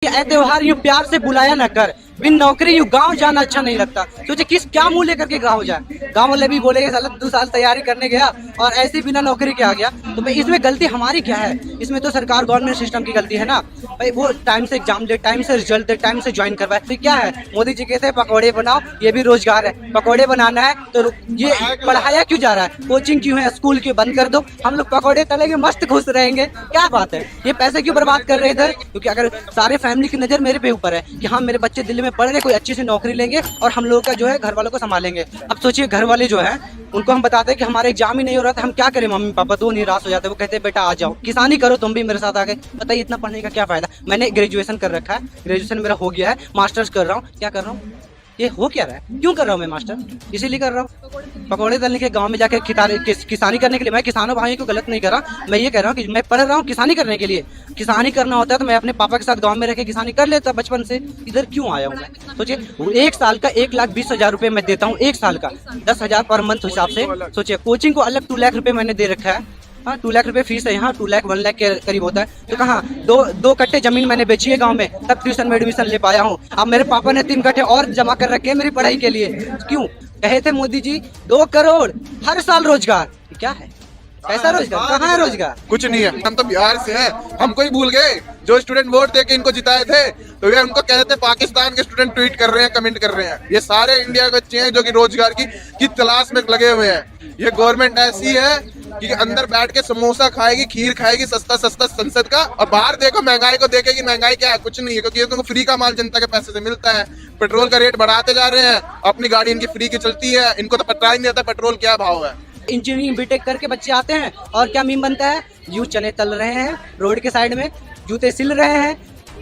त्योहार यूँ प्यार से बुलाया न कर, बिन नौकरी यूँ गांव जाना अच्छा नहीं लगता। सोचे किस क्या मुंह लेकर के गांव जाए, गांव वाले भी बोलेंगे साला 2 साल तैयारी करने गया और ऐसे बिना नौकरी के आ गया। तो भाई इसमें गलती हमारी क्या है? इसमें तो सरकार गवर्नमेंट सिस्टम की गलती है ना भाई। वो टाइम से एग्जाम दे, टाइम से रिजल्ट दे, टाइम से ज्वाइन करवाए। तो क्या है, मोदी जी कहते हैं पकौड़े बनाओ, ये भी रोजगार है। पकौड़े बनाना है तो ये पढ़ाया क्यों जा रहा है? कोचिंग क्यों है? स्कूल क्यों बंद कर दो, हम लोग पकौड़े तलेंगे, मस्त खुश रहेंगे। क्या बात है, ये पैसे क्यों बर्बाद कर रहे हैं इधर? क्योंकि अगर सारे फैमिली की नजर मेरे पे ऊपर है कि हाँ मेरे बच्चे दिल्ली में पढ़ रहे, कोई अच्छी सी नौकरी लेंगे और हम लोगों का जो है घर वालों को संभालेंगे। अब सोचिए घर वाले जो है उनको हम बताते हैं कि हमारा एग्जाम ही नहीं हो रहा था, हम क्या करें मम्मी पापा, तो निराश हो जाते हैं। वो कहते हैं बेटा आ जाओ, किसानी करो तुम भी मेरे साथ आके। बताइए इतना पढ़ने का क्या फायदा? मैंने ग्रेजुएशन कर रखा है, ग्रेजुएशन मेरा हो गया है, मास्टर्स कर रहा हूँ। क्या कर रहा हूँ? ये हो क्या रहा है? क्यों कर रहा हूँ मैं मास्टर? इसीलिए कर रहा हूँ पकौड़े तलने के, गांव में जाके किसानी करने के लिए। मैं किसानों भाइयों को गलत नहीं कर रहा, मैं ये कह रहा हूँ कि मैं पढ़ रहा हूँ किसानी करने के लिए। किसानी करना होता है तो मैं अपने पापा के साथ गांव में रह के किसानी कर लेता बचपन से। इधर क्यों आया हूँ मैं? सोचिए 1 साल का 1,20,000 रुपये मैं देता हूँ, 1 साल का 10,000 पर मंथ हिसाब से। सोचिए कोचिंग को अलग 2 लाख रुपये मैंने दे रखा है। हाँ 2 लाख रुपए फीस है यहाँ, 2 लाख 1 लाख के करीब होता है। तो कहाँ दो कट्टे जमीन मैंने बेची है गांव में, तब ट्यूशन में एडमिशन ले पाया हूँ। अब मेरे पापा ने 3 कट्टे और जमा कर रखे हैं मेरी पढ़ाई के लिए। क्यों? कहे थे मोदी जी 2 करोड़ हर साल रोजगार। क्या है कैसा रोजगार? कहाँ है रोजगार? कुछ नहीं है। हम तो बिहार से हैं, हमको ही भूल गए। जो स्टूडेंट वोट दे के इनको जिताए थे तो ये उनको कहते हैं पाकिस्तान के स्टूडेंट ट्वीट कर रहे हैं, कमेंट कर रहे हैं। ये सारे इंडिया के बच्चे हैं जो कि रोजगार की तलाश में लगे हुए हैं। ये गवर्नमेंट ऐसी है कि अंदर बैठ के समोसा खाएगी, खीर खाएगी, सस्ता सस्ता संसद का, और बाहर देखो महंगाई को देखेगी। महंगाई क्या है? कुछ नहीं है, क्योंकि इनको फ्री का माल जनता के पैसे से मिलता है। पेट्रोल का रेट बढ़ाते जा रहे हैं, अपनी गाड़ी इनकी फ्री की चलती है, इनको तो पता ही नहीं आता पेट्रोल क्या भाव है। इंजीनियरिंग बीटेक करके बच्चे आते हैं और क्या मीम बनता है? यूं चने तल रहे हैं रोड के साइड में, जूते सिल रहे हैं।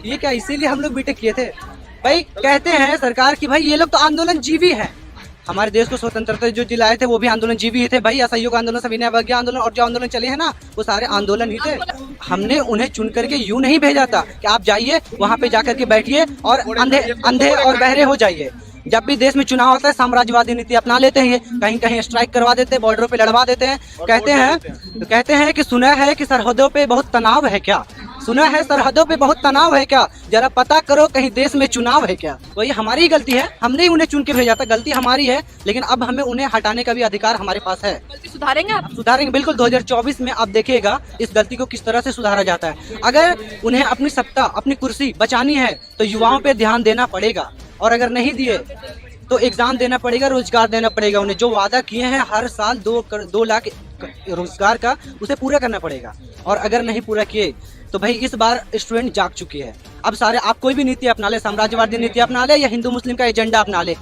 ये क्या? इसीलिए हम लोग बीटेक किए थे भाई। कहते हैं सरकार की भाई ये लोग तो आंदोलन जीवी है, हमारे देश को स्वतंत्रता जो दिलाए थे वो भी आंदोलन जीवी ही थे भाई। असहयोग आंदोलन, सविनय अवज्ञा आंदोलन और जो आंदोलन चले हैं ना वो सारे आंदोलन ही थे। हमने उन्हें चुन करके यूं नहीं भेजा था कि आप जाइए वहां पे जाकर के बैठिए और अंधे और बहरे हो जाइए। जब भी देश में चुनाव होता है साम्राज्यवादी नीति अपना लेते हैं, ये कहीं कहीं स्ट्राइक करवा देते हैं, बॉर्डरों पे लड़वा देते हैं। कहते हैं कि सुना है कि सरहदों पे बहुत तनाव है क्या? सुना है सरहदों पे बहुत तनाव है क्या? जरा पता करो कहीं देश में चुनाव है क्या? तो ये हमारी ही गलती है, हमने ही उन्हें चुन के भेजा था, गलती हमारी है। लेकिन अब हमें उन्हें हटाने का भी अधिकार हमारे पास है। गलती सुधारेंगे आप? सुधारेंगे बिल्कुल। 2024 में आप देखिएगा इस गलती को किस तरह से सुधारा जाता है। अगर उन्हें अपनी सत्ता, अपनी कुर्सी बचानी है तो युवाओं पे ध्यान देना पड़ेगा, और अगर नहीं दिए तो एग्जाम देना पड़ेगा, रोजगार देना पड़ेगा। उन्हें जो वादा किए हैं हर साल 2 लाख रोजगार का, उसे पूरा करना पड़ेगा। और अगर नहीं पूरा किए तो भाई इस बार स्टूडेंट जाग चुके हैं। अब सारे आप कोई भी नीति अपना ले, साम्राज्यवादी नीति अपना ले या हिंदू मुस्लिम का एजेंडा अपना ले,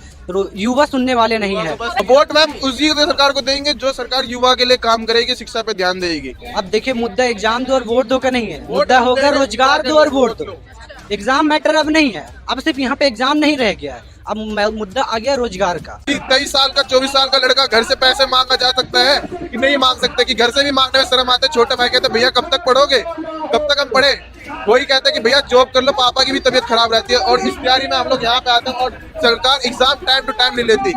युवा सुनने वाले नहीं है। वोट मैम उसी सरकार को देंगे जो सरकार युवा के लिए काम करेगी, शिक्षा पे ध्यान देगी। अब देखिए मुद्दा एग्जाम दो और वोट दो का नहीं है, मुद्दा होगा रोजगार दो और वोट दो। एग्जाम मैटर अब नहीं है, अब सिर्फ यहाँ पे एग्जाम नहीं रह गया है, अब मुद्दा आ गया रोजगार का। 23 साल का 24 साल का लड़का घर से पैसे मांगा जा सकता है कि नहीं मांग सकते? कि घर से भी मांगने में शर्म आते। छोटे भाई कहते भैया कब तक पढ़ोगे, कब तक हम पढ़े? वही कहते कि भैया जॉब कर लो, पापा की भी तबीयत खराब रहती है। और इस तैयारी में हम लोग यहाँ पे आते हैं और सरकार एग्जाम टाइम टू टाइम नहीं लेती।